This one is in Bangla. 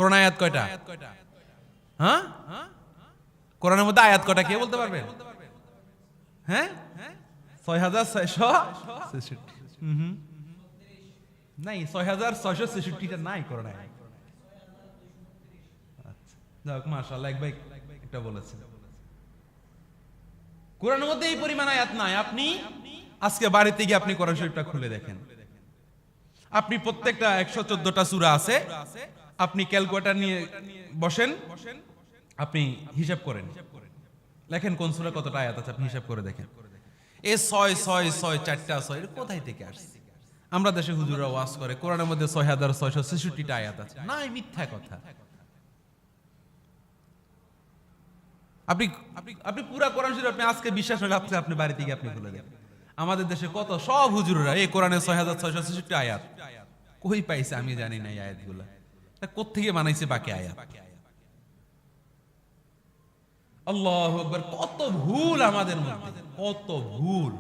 কোরআন আয়াত কয়টা? হ্যাঁ, কোরআনের মধ্যে আয়াত কয়টা কে বলতে পারবেন? হ্যাঁ, 6666 নাই, 6666টা নাই কোরআন আয়াত। আচ্ছা, যাক মাশাআল্লাহ, এক ভাই একটা বলেছেন। কোরআনের মধ্যে এই পরিমাণ আয়াত নাই। আপনি আজকে বাড়িতে গিয়ে আপনি কোরআন শরীফটা খুলে দেখেন, আপনি প্রত্যেকটা 114টা সূরা আছে, আপনি ক্যালকুলেটর নিয়ে বসেন, আপনি হিসাব করেন, লেখেন কোন সূরা কতটা আয়াত আছে, আপনি হিসাব করে দেখেন। এই 666 চারটা 6 এর কোথায় থেকে আসছে? আমরা দেশে হুজুররা ওয়াজ করে কোরআনের মধ্যে 6666টা আয়াত আছে। নাই, মিথ্যা কথা। আপনি আপনি পুরা কোরআন শরীফ আপনি আজকে বিশ্বাস হলে আপনি বাড়িতে গিয়ে আপনি খুলে দেখেন। আমাদের দেশে কত সব হুজুররা এই কোরআনে 6666 আয়াত কই পাইছে আমি জানি না। এই আয়াতগুলো কোত্থেকে বানাইছে বাকি আয়াত? আল্লাহু আকবার, কত ভুল আমাদের মধ্যে, কত ভুল।